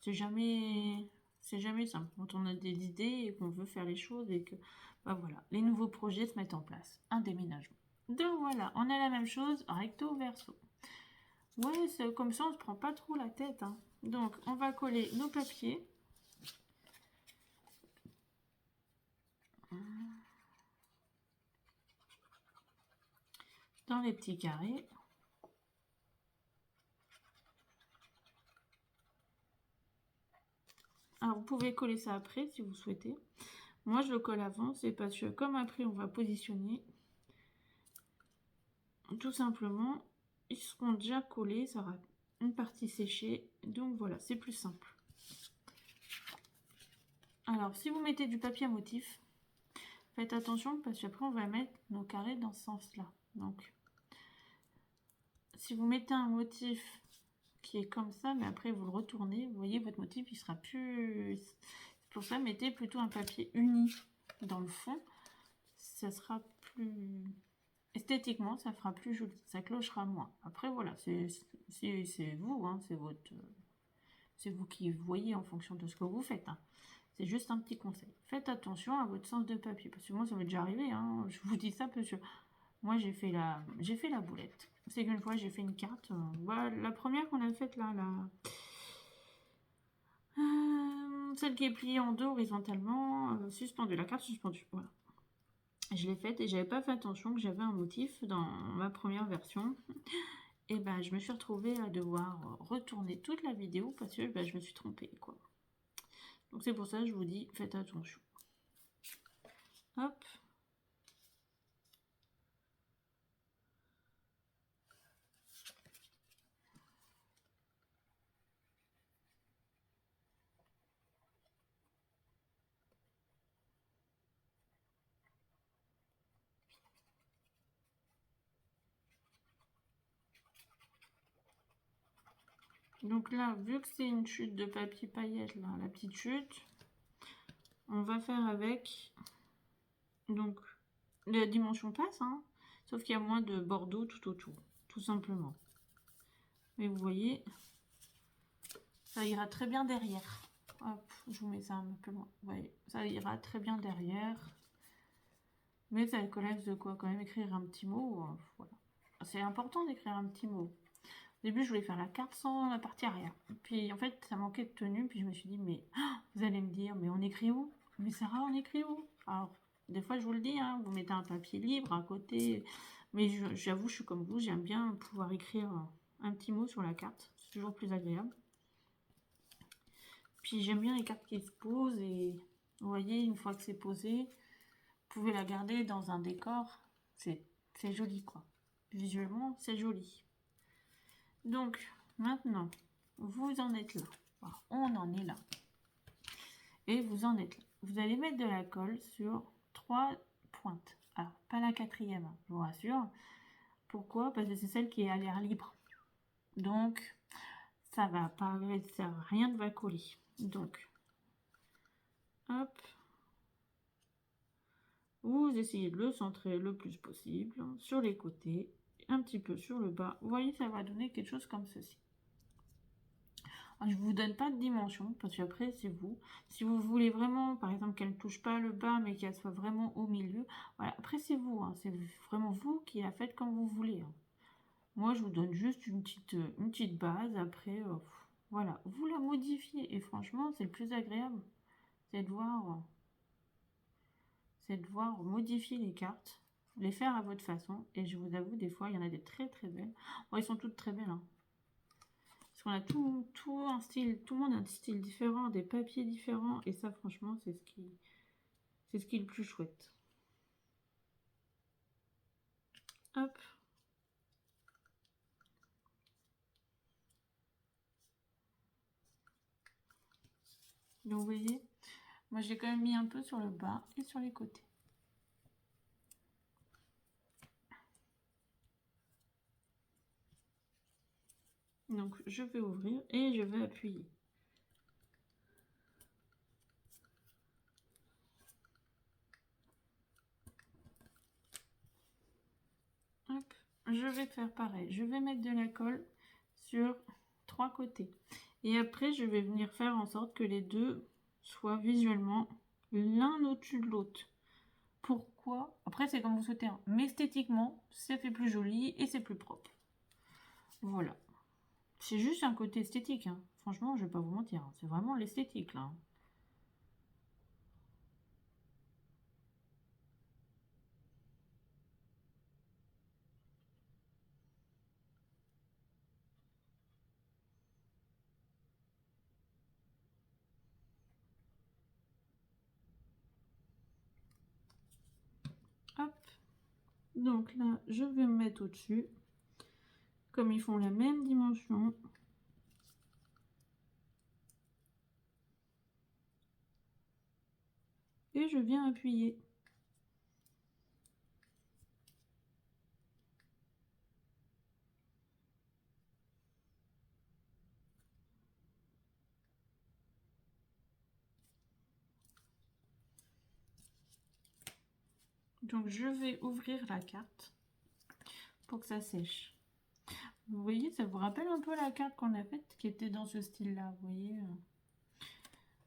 c'est jamais simple quand on a des idées et qu'on veut faire les choses et que bah voilà, les nouveaux projets se mettent en place. Un déménagement. Donc voilà, on a la même chose, recto verso. Ouais, c'est comme ça, on se prend pas trop la tête, hein. Donc on va coller nos papiers. Dans les petits carrés. Alors vous pouvez coller ça après si vous souhaitez. Moi je le colle avant, c'est parce que comme après on va positionner, tout simplement, ils seront déjà collés, ça aura une partie séchée, donc voilà, c'est plus simple. Alors si vous mettez du papier à motif, faites attention parce qu'après on va mettre nos carrés dans ce sens-là. Donc si vous mettez un motif qui est comme ça, mais après vous le retournez, vous voyez votre motif il sera plus... Pour ça, mettez plutôt un papier uni dans le fond, ça sera plus... Esthétiquement, ça fera plus joli, ça clochera moins. Après voilà, c'est vous, hein, c'est vous qui voyez en fonction de ce que vous faites, hein. C'est juste un petit conseil. Faites attention à votre sens de papier, parce que moi ça m'est déjà arrivé, hein. Je vous dis ça parce que moi j'ai fait la boulette. C'est qu'une fois j'ai fait une carte, voilà, la première qu'on a faite là, celle qui est pliée en deux horizontalement, suspendue, la carte suspendue, voilà. Je l'ai faite et j'avais pas fait attention que j'avais un motif dans ma première version. Et ben je me suis retrouvée à devoir retourner toute la vidéo parce que ben, je me suis trompée, quoi. Donc c'est pour ça que je vous dis, faites attention. Hop. Donc là, vu que c'est une chute de papier paillette, là, la petite chute, on va faire avec. Donc, la dimension passe, hein, sauf qu'il y a moins de bordeaux tout autour, tout simplement. Mais vous voyez, ça ira très bien derrière. Hop, je vous mets ça un peu loin. Vous voyez, ça ira très bien derrière. Mais ça collègue de quoi quand même écrire un petit mot. Voilà. C'est important d'écrire un petit mot. Au début, je voulais faire la carte sans la partie arrière. Puis en fait, ça manquait de tenue. Puis je me suis dit, mais vous allez me dire, mais on écrit où? Mais Sarah, on écrit où? Alors, des fois, je vous le dis, hein, vous mettez un papier libre à côté. Mais j'avoue, je suis comme vous, j'aime bien pouvoir écrire un petit mot sur la carte. C'est toujours plus agréable. Puis j'aime bien les cartes qui se posent. Et vous voyez, une fois que c'est posé, vous pouvez la garder dans un décor. C'est joli, quoi. Visuellement, c'est joli. Donc, maintenant, vous en êtes là. Enfin, on en est là. Et vous en êtes là. Vous allez mettre de la colle sur 3 pointes. Alors, pas la quatrième, je vous rassure. Pourquoi? Parce que c'est celle qui est à l'air libre. Donc, ça va pas, rien ne va coller. Donc, hop. Vous essayez de le centrer le plus possible sur les côtés, un petit peu sur le bas. Vous voyez, ça va donner quelque chose comme ceci. Alors, je ne vous donne pas de dimension, parce qu'après, c'est vous. Si vous voulez vraiment, par exemple, qu'elle ne touche pas le bas, mais qu'elle soit vraiment au milieu, voilà. Après, c'est vous, hein. C'est vraiment vous qui la faites comme vous voulez, hein. Moi, je vous donne juste une petite base. Après, voilà, vous la modifiez. Et franchement, c'est le plus agréable. C'est de voir modifier les cartes, les faire à votre façon. Et je vous avoue, des fois, il y en a des très très belles. Bon, elles sont toutes très belles, hein. On a tout un style, tout le monde a un style différent, des papiers différents, et ça franchement c'est ce qui est le plus chouette. Hop. Donc vous voyez, moi j'ai quand même mis un peu sur le bas et sur les côtés. Donc je vais ouvrir et je vais appuyer. Hop, je vais faire pareil. Je vais mettre de la colle sur 3 côtés. Et après, je vais venir faire en sorte que les deux soient visuellement l'un au-dessus de l'autre. Pourquoi? Après, c'est comme vous souhaitez. Hein. Mais esthétiquement, ça fait plus joli et c'est plus propre. Voilà. C'est juste un côté esthétique. Hein. Franchement, je vais pas vous mentir. Hein. C'est vraiment l'esthétique, là. Hop. Donc là, je vais me mettre au-dessus. Comme ils font la même dimension. Et je viens appuyer. Donc je vais ouvrir la carte pour que ça sèche. Vous voyez, ça vous rappelle un peu la carte qu'on a faite qui était dans ce style-là, vous voyez.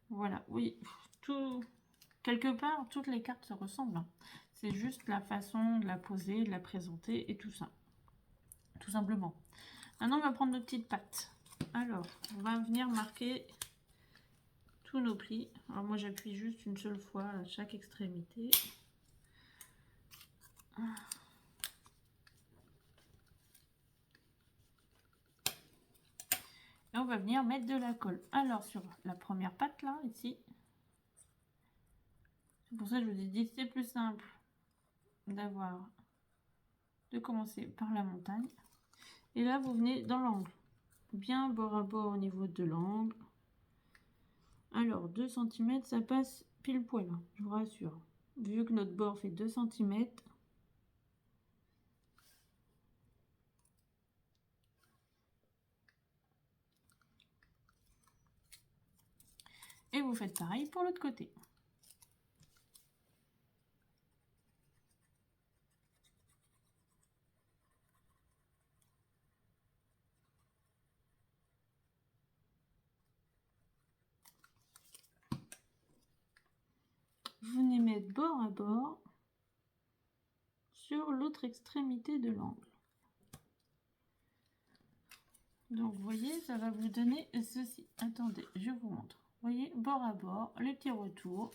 Voilà, oui, tout, quelque part, toutes les cartes se ressemblent. Hein. C'est juste la façon de la poser, de la présenter et tout ça. Tout simplement. Maintenant, on va prendre nos petites pattes. Alors, on va venir marquer tous nos plis. Alors moi, j'appuie juste une seule fois à chaque extrémité. Et on va venir mettre de la colle. Alors, sur la première patte, là, ici, c'est pour ça que je vous ai dit, c'est plus simple de commencer par la montagne. Et là, vous venez dans l'angle. Bien bord à bord au niveau de l'angle. Alors, 2 cm, ça passe pile poil, hein, je vous rassure. Vu que notre bord fait 2 cm, et vous faites pareil pour l'autre côté. Vous venez mettre bord à bord sur l'autre extrémité de l'angle. Donc, vous voyez, ça va vous donner ceci. Attendez, je vous montre. Vous voyez, bord à bord, les petits retours.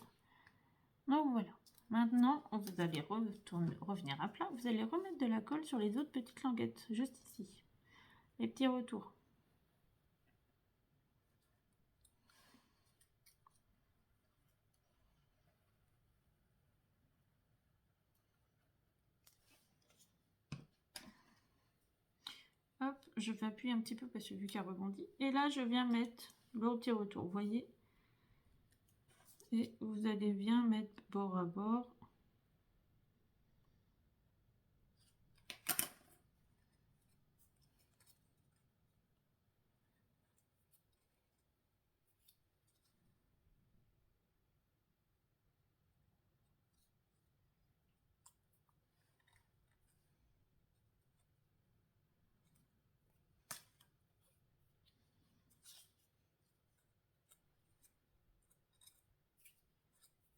Donc, voilà. Maintenant, vous allez revenir à plat. Vous allez remettre de la colle sur les autres petites languettes, juste ici. Les petits retours. Hop, je vais appuyer un petit peu parce que vu qu'elle rebondit. Et là, je viens mettre le petit retour, vous voyez. Et vous allez bien mettre bord à bord.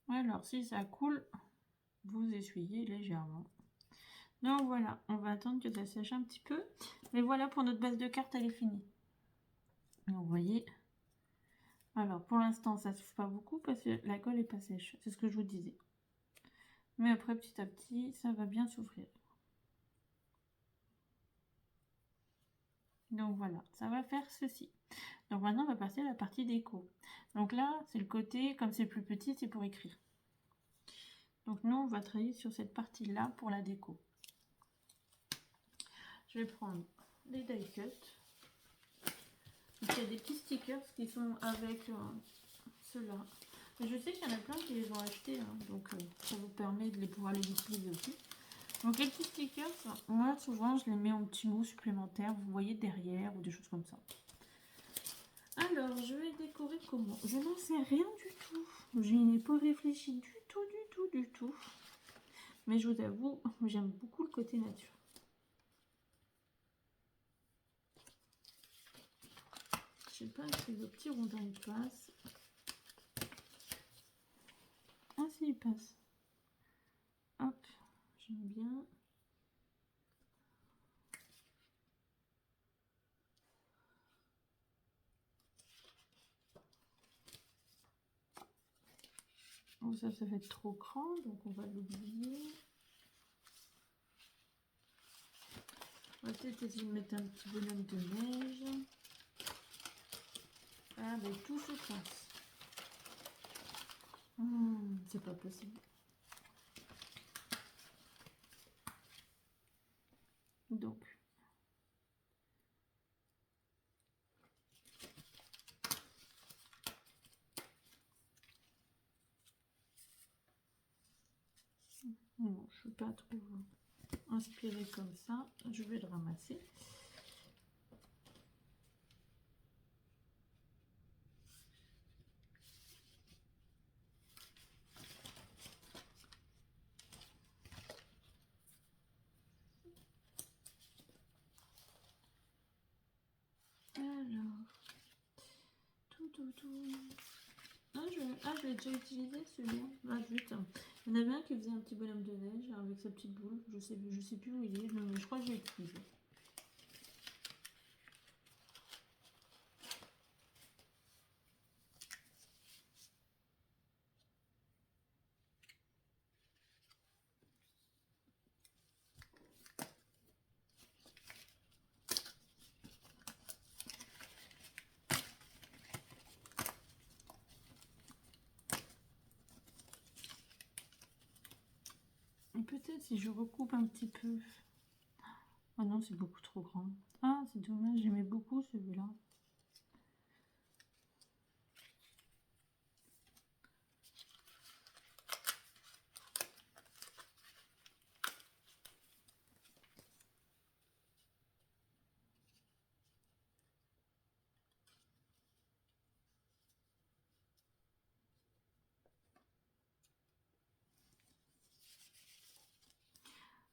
Alors, si ça coule, vous essuyez légèrement. Donc voilà, on va attendre que ça sèche un petit peu. Mais voilà, pour notre base de carte, elle est finie. Donc vous voyez. Alors, pour l'instant, ça ne souffle pas beaucoup parce que la colle n'est pas sèche. C'est ce que je vous disais. Mais après, petit à petit, ça va bien s'ouvrir. Donc voilà, ça va faire ceci. Donc maintenant, on va passer à la partie déco. Donc là, c'est le côté, comme c'est plus petit, c'est pour écrire. Donc nous, on va travailler sur cette partie-là pour la déco. Je vais prendre les die cut. Il y a des petits stickers qui sont avec ceux-là. Je sais qu'il y en a plein qui les ont achetés, hein, donc ça vous permet de pouvoir les utiliser aussi. Donc les petits stickers, moi souvent je les mets en petits mots supplémentaires, vous voyez derrière ou des choses comme ça. Alors je vais décorer comment? Je n'en sais rien du tout. Je n'ai pas réfléchi du tout. Mais je vous avoue, j'aime beaucoup le côté nature. Je sais pas si le petit rondin il passe. Ah si, il passe. Hop, j'aime bien. Oh, ça va être trop grand, donc on va l'oublier. On va peut-être essayer de mettre un petit bonhomme de neige. Ah, mais tout se casse. C'est pas possible. Donc, non, je suis pas trop inspirée comme ça. Je vais le ramasser. Alors, je l'ai déjà utilisé celui-là. Ah, zut. Il y en avait un qui faisait un petit bonhomme de neige avec sa petite boule. Je sais plus où il est, mais je crois que je l'ai utilisé. Et peut-être si je recoupe un petit peu. Ah non, c'est beaucoup trop grand. Ah, c'est dommage, j'aimais beaucoup celui-là.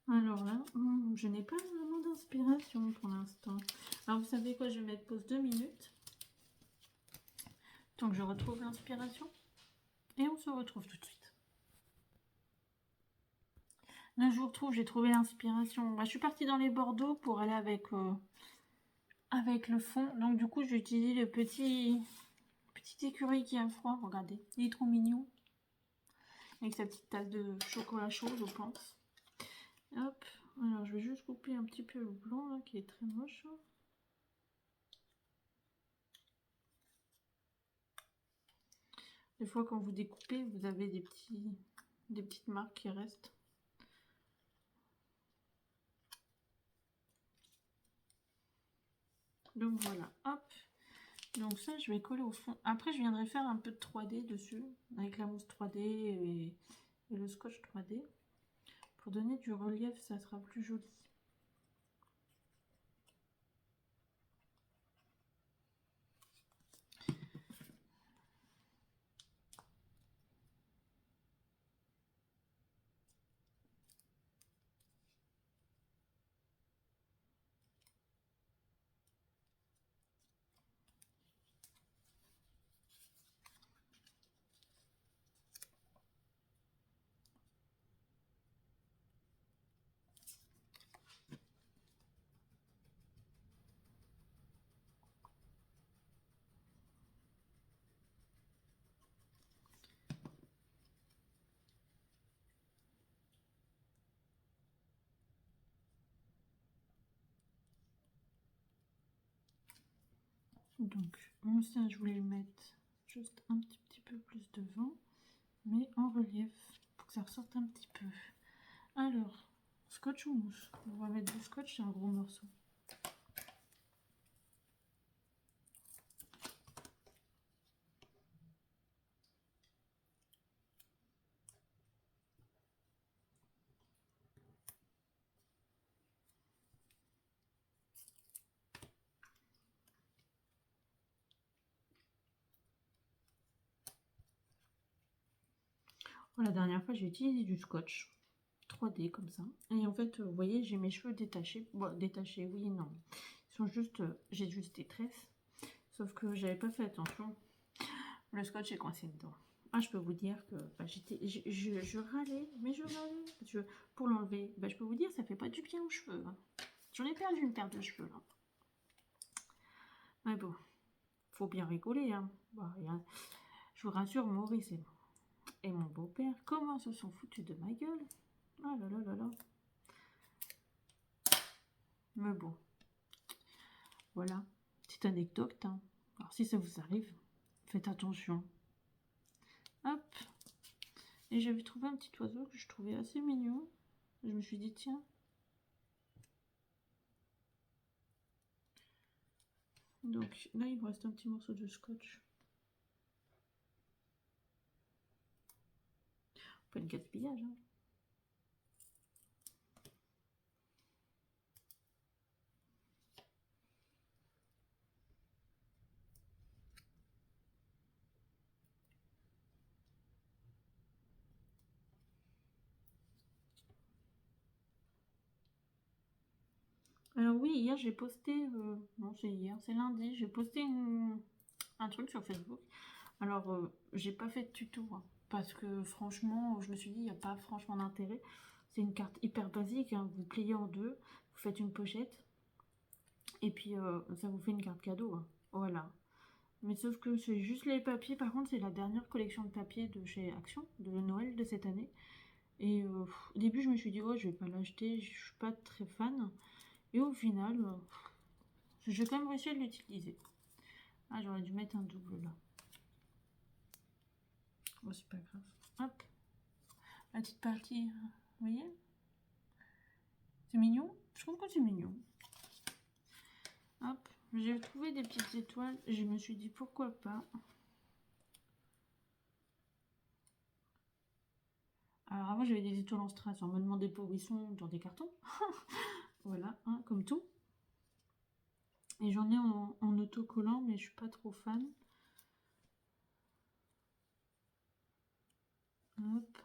Alors là, je n'ai pas vraiment d'inspiration pour l'instant. Alors vous savez quoi, je vais mettre pause 2 minutes. Tant que je retrouve l'inspiration. Et on se retrouve tout de suite. Là je vous retrouve, j'ai trouvé l'inspiration. Je suis partie dans les bordeaux pour aller avec le fond. Donc du coup je vais utiliser le petit écureuil qui a froid. Regardez, il est trop mignon. Avec sa petite tasse de chocolat chaud, je pense. Hop, alors je vais juste couper un petit peu le blanc là, qui est très moche. Des fois quand vous découpez, vous avez des petites marques qui restent. Donc voilà, hop. Donc ça, je vais coller au fond. Après, je viendrai faire un peu de 3D dessus, avec la mousse 3D et le scotch 3D. Pour donner du relief, ça sera plus joli. Donc, ça, je voulais le mettre juste un petit peu plus devant, mais en relief, pour que ça ressorte un petit peu. Alors, scotch ou mousse? On va mettre du scotch, c'est un gros morceau. La dernière fois, j'ai utilisé du scotch 3D comme ça. Et en fait, vous voyez, j'ai mes cheveux détachés. Bon, détachés, oui et non. Ils sont juste... j'ai juste des tresses. Sauf que j'avais pas fait attention. Le scotch est coincé dedans. Ah, je peux vous dire que bah, je râlais, mais je râlais. Parce que pour l'enlever, bah, je peux vous dire, ça fait pas du bien aux cheveux. Hein. J'en ai perdu une paire de cheveux, là. Mais bon, faut bien rigoler. Hein. Bah, je vous rassure, Maurice et mon beau-père, comment se sont foutus de ma gueule. Ah là là là là. Mais bon, voilà, petite anecdote. Hein. Alors si ça vous arrive, faites attention. Hop. Et j'avais trouvé un petit oiseau que je trouvais assez mignon. Je me suis dit, tiens. Donc là, il me reste un petit morceau de scotch. Pas de gaspillage. Hein. Alors oui, hier j'ai posté, non c'est hier, c'est lundi, j'ai posté un truc sur Facebook. Alors j'ai pas fait de tuto, hein, parce que franchement, je me suis dit, il n'y a pas franchement d'intérêt. C'est une carte hyper basique, hein, vous pliez en deux, vous faites une pochette, et puis ça vous fait une carte cadeau. Hein. Voilà. Mais sauf que c'est juste les papiers, par contre c'est la dernière collection de papiers de chez Action, de Noël de cette année. Et au début je me suis dit, oh je vais pas l'acheter, je suis pas très fan. Et au final, j'ai quand même réussi à l'utiliser. Ah, j'aurais dû mettre un double là. Bon, c'est pas grave. Hop. La petite partie, vous voyez? C'est mignon. Je trouve que c'est mignon. Hop. J'ai trouvé des petites étoiles. Et je me suis dit pourquoi pas. Alors avant, j'avais des étoiles en strass. On me demandait pas où ils sont dans des cartons. Voilà, hein, comme tout. Et j'en ai en autocollant, mais je suis pas trop fan. Hop.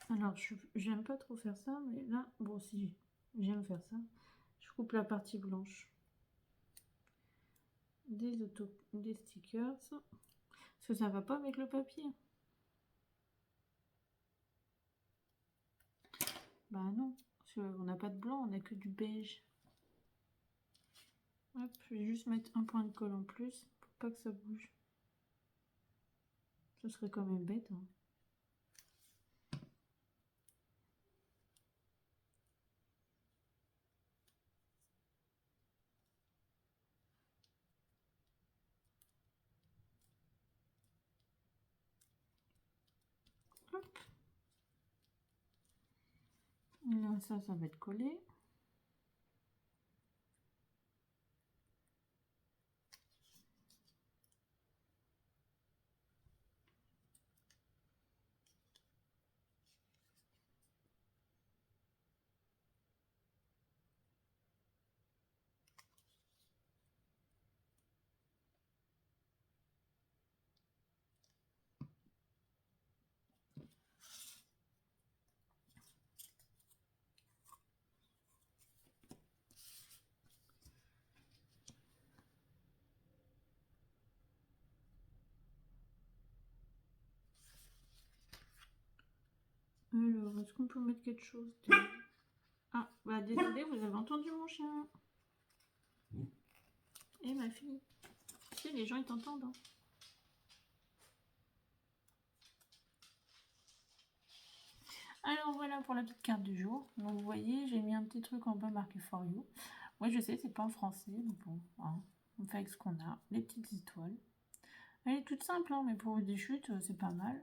Alors, j'aime pas trop faire ça, mais là, bon, si, j'aime faire ça. Je coupe la partie blanche des stickers, parce que ça va pas avec le papier. Bah non, parce qu'on n'a pas de blanc, on a que du beige. Hop, je vais juste mettre un point de colle en plus, pour pas que ça bouge. Ce serait quand même bête, hein. Hop. Là, ça va être collé. Alors, est-ce qu'on peut mettre quelque chose de... Ah, bah désolé, vous avez entendu mon chien. Et ma fille. sais, les gens ils t'entendent. Hein. Alors voilà pour la petite carte du jour. Donc vous voyez, j'ai mis un petit truc en bas marqué for you. Ouais, je sais, c'est pas en français, mais bon, hein, on fait avec ce qu'on a. Les petites étoiles. Elle est toute simple, hein, mais pour des chutes, c'est pas mal.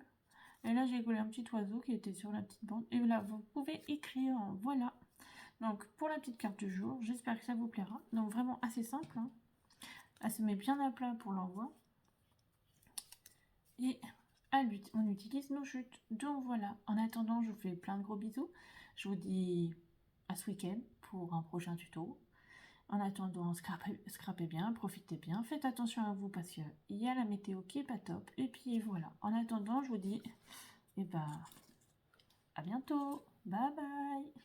Et là, j'ai collé un petit oiseau qui était sur la petite bande. Et là, vous pouvez écrire, voilà. Donc, pour la petite carte du jour, j'espère que ça vous plaira. Donc, vraiment assez simple. Hein. Elle se met bien à plat pour l'envoi. Et on utilise nos chutes. Donc, voilà. En attendant, je vous fais plein de gros bisous. Je vous dis à ce week-end pour un prochain tuto. En attendant, scrapez bien, profitez bien. Faites attention à vous parce qu'il y a la météo qui est pas top. Et puis, voilà. En attendant, je vous dis, à bientôt. Bye bye.